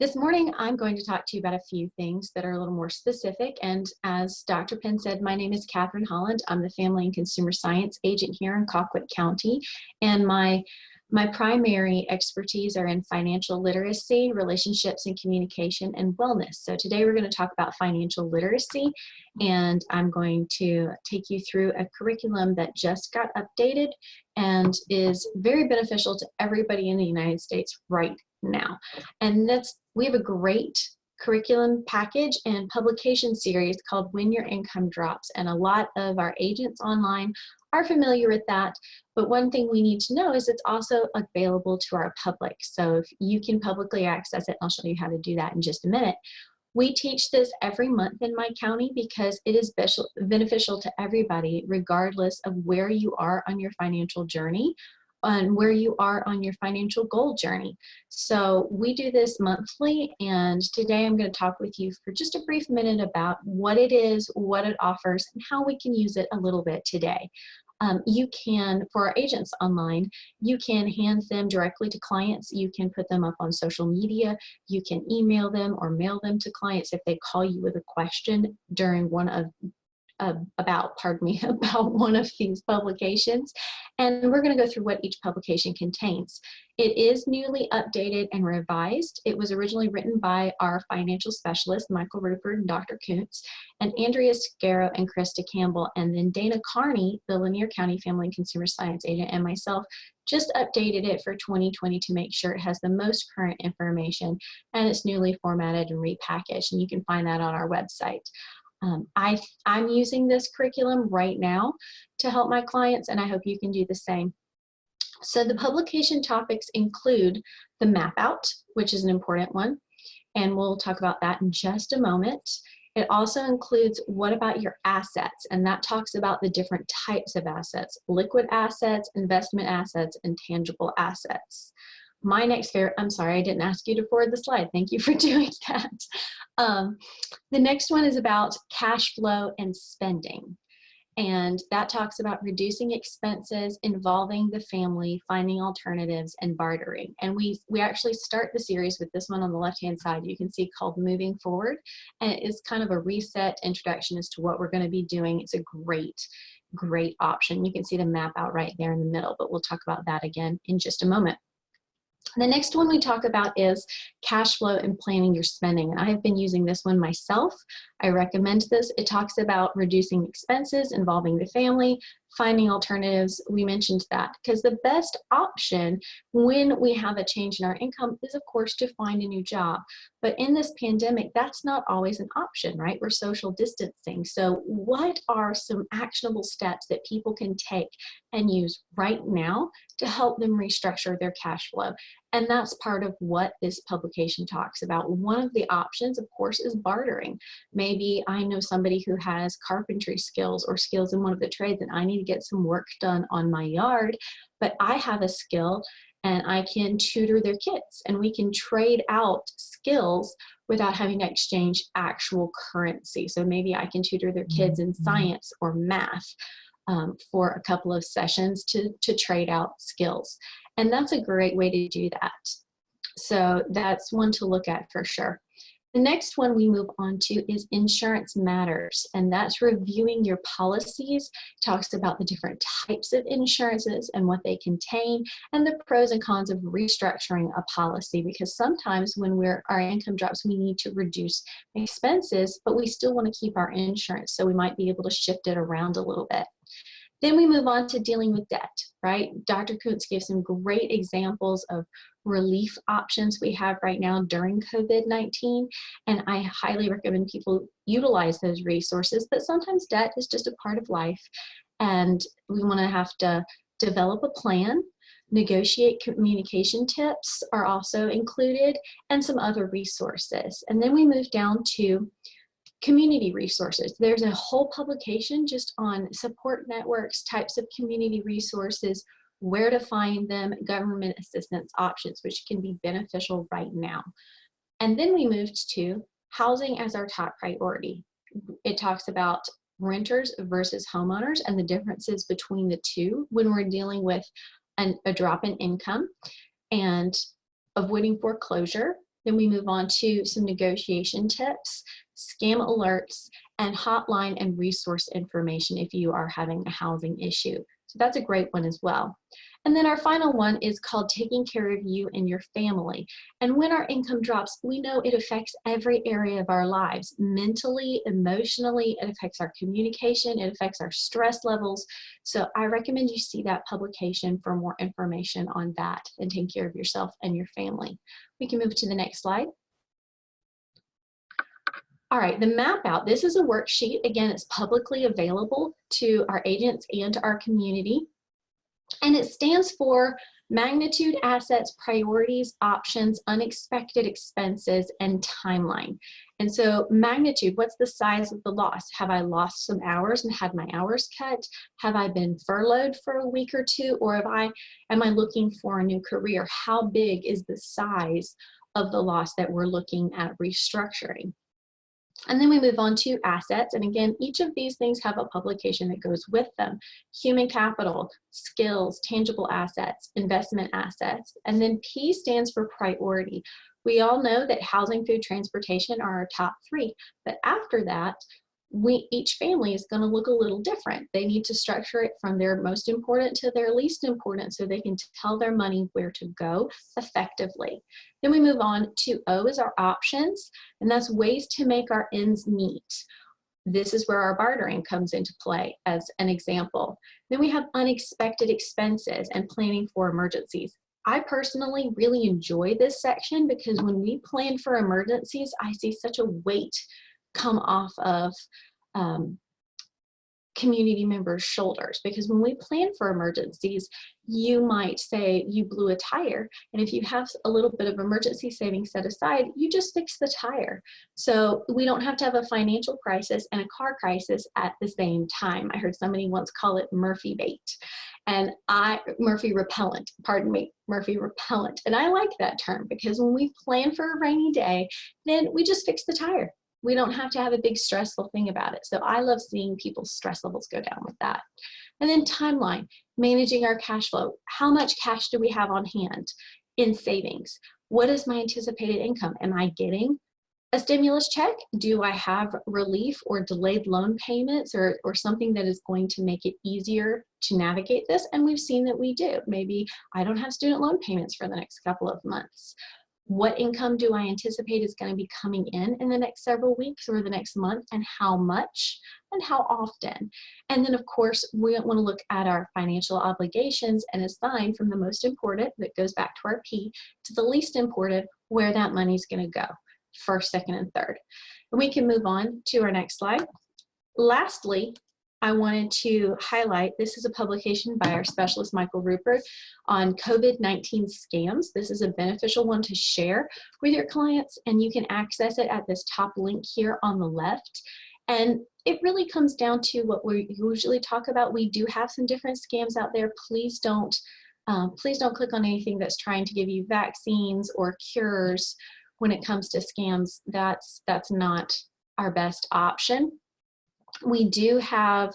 This morning, I'm going to talk to you about a few things that are a little more specific. And as Dr. Penn said, my name is Kathryn Holland. I'm the Family and Consumer Science Agent here in Colquitt County. And my primary expertise are in financial literacy, relationships and communication, and wellness. So today we're going to talk about financial literacy, and I'm going to take you through a curriculum that just got updated and is very beneficial to everybody in the United States right now. And we have a great curriculum package and publication series called When Your Income Drops, and a lot of our agents online are familiar with that. But one thing we need to know is it's also available to our public. So if you can publicly access it, I'll show you how to do that in just a minute. We teach this every month in my county because it is beneficial to everybody, regardless of where you are on your financial journey and where you are on your financial goal journey. So we do this monthly, and today I'm going to talk with you for just a brief minute about what it is, what it offers, and how we can use it a little bit today. You can, for our agents online, you can hand them directly to clients. You can put them up on social media. You can email them or mail them to clients if they call you with a question during about one of these publications. And we're going to go through what each publication contains. It is newly updated and revised. It was originally written by our financial specialists, Michael Rupert and Dr. Kuntz, and Andrea Scarrow and Krista Campbell, and then Dana Carney, the Lanier County Family and Consumer Science Agent, and myself just updated it for 2020 to make sure it has the most current information, and it's newly formatted and repackaged, and you can find that on our website. I'm using this curriculum right now to help my clients, and I hope you can do the same. So the publication topics include the map out, which is an important one, and we'll talk about that in just a moment. It also includes what about your assets, and that talks about the different types of assets: liquid assets, investment assets, and tangible assets. My next favorite, I'm sorry, I didn't ask you to forward the slide. Thank you for doing that. The next one is about cash flow and spending. And that talks about reducing expenses, involving the family, finding alternatives, and bartering. And we actually start the series with this one on the left-hand side, you can see, called Moving Forward. And it is kind of a reset introduction as to what we're going to be doing. It's a great option. You can see the map out right there in the middle, but we'll talk about that again in just a moment. The next one we talk about is cash flow and planning your spending. And I have been using this one myself. I recommend this. It talks about reducing expenses, involving the family, finding alternatives. We mentioned that because the best option when we have a change in our income is, of course, to find a new job. But in this pandemic, that's not always an option, right? We're social distancing. So what are some actionable steps that people can take and use right now to help them restructure their cash flow? And that's part of what this publication talks about. One of the options, of course, is bartering. Maybe I know somebody who has carpentry skills or skills in one of the trades, and I need to get some work done on my yard, but I have a skill and I can tutor their kids, and we can trade out skills without having to exchange actual currency. So maybe I can tutor their kids in science or math for a couple of sessions to trade out skills. And that's a great way to do that. So that's one to look at for sure. The next one we move on to is Insurance Matters, and that's reviewing your policies. Talks about the different types of insurances and what they contain, and the pros and cons of restructuring a policy, because sometimes when our income drops, we need to reduce expenses, but we still want to keep our insurance, so we might be able to shift it around a little bit. Then we move on to dealing with debt, right? Dr. Kuntz gave some great examples of relief options we have right now during COVID-19, and I highly recommend people utilize those resources, but sometimes debt is just a part of life, and we want to have to develop a plan. Negotiate communication tips are also included, and some other resources. And then we move down to community resources. There's a whole publication just on support networks, types of community resources, where to find them, government assistance options, which can be beneficial right now. And then we moved to housing as our top priority. It talks about renters versus homeowners and the differences between the two when we're dealing with a drop in income, and avoiding foreclosure, Then we move on to some negotiation tips, scam alerts, and hotline and resource information if you are having a housing issue. So that's a great one as well. And then our final one is called taking care of you and your family. And when our income drops, we know it affects every area of our lives, mentally, emotionally, it affects our communication, it affects our stress levels. So I recommend you see that publication for more information on that and taking care of yourself and your family. We can move to the next slide. All right, the map out, this is a worksheet. Again, it's publicly available to our agents and to our community. And it stands for magnitude, assets, priorities, options, unexpected expenses, and timeline. And so magnitude, what's the size of the loss? Have I lost some hours and had my hours cut? Have I been furloughed for a week or two? Or am I looking for a new career? How big is the size of the loss that we're looking at restructuring? And then we move on to assets. And again, each of these things have a publication that goes with them. Human capital, skills, tangible assets, investment assets. And then P stands for priority. We all know that housing, food, transportation are our top three. But after that, each family is going to look a little different. They need to structure it from their most important to their least important so they can tell their money where to go effectively. Then we move on to O is our options, and that's ways to make our ends meet. This is where our bartering comes into play as an example. Then we have unexpected expenses and planning for emergencies. I personally really enjoy this section because when we plan for emergencies, I see such a weight come off of community members' shoulders, because when we plan for emergencies, you might say you blew a tire, and if you have a little bit of emergency savings set aside, you just fix the tire. So we don't have to have a financial crisis and a car crisis at the same time. I heard somebody once call it Murphy bait, and Murphy repellent, pardon me, Murphy repellent. And I like that term because when we plan for a rainy day, then we just fix the tire. We don't have to have a big stressful thing about it. So I love seeing people's stress levels go down with that. And then timeline, managing our cash flow. How much cash do we have on hand in savings? What is my anticipated income? Am I getting a stimulus check? Do I have relief or delayed loan payments or something that is going to make it easier to navigate this? And we've seen that we do. Maybe I don't have student loan payments for the next couple of months. What income do I anticipate is going to be coming in the next several weeks or the next month, and how much and how often? And then of course, we want to look at our financial obligations and assign from the most important, that goes back to our P, to the least important, where that money's going to go, first, second, and third. And we can move on to our next slide. Lastly, I wanted to highlight, this is a publication by our specialist, Michael Rupert, on COVID-19 scams. This is a beneficial one to share with your clients, and you can access it at this top link here on the left. And it really comes down to what we usually talk about. We do have some different scams out there. Please don't click on anything that's trying to give you vaccines or cures. When it comes to scams, that's not our best option. We do have,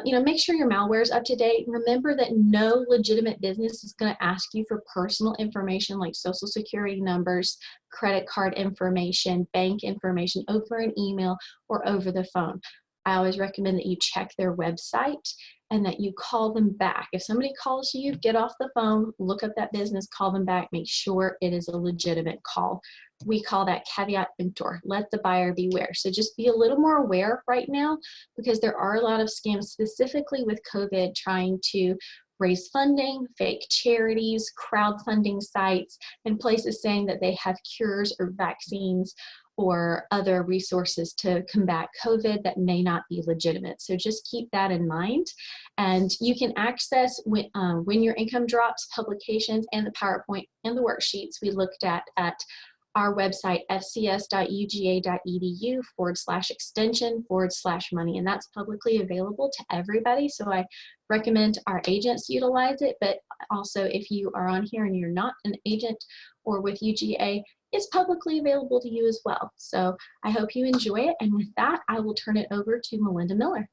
make sure your malware is up to date. Remember that no legitimate business is going to ask you for personal information like social security numbers, credit card information, bank information over an email or over the phone. I always recommend that you check their website and that you call them back. If somebody calls you, get off the phone, look up that business, call them back, make sure it is a legitimate call. We call that caveat emptor, let the buyer beware. So just be a little more aware right now, because there are a lot of scams specifically with COVID trying to raise funding, fake charities, crowdfunding sites, and places saying that they have cures or vaccines or other resources to combat COVID that may not be legitimate. So just keep that in mind. And you can access, when your income drops, publications and the PowerPoint and the worksheets we looked at our website, fcs.uga.edu/extension/money. And that's publicly available to everybody. So I recommend our agents utilize it, but also if you are on here and you're not an agent or with UGA, it's publicly available to you as well. So I hope you enjoy it. And with that, I will turn it over to Melinda Miller.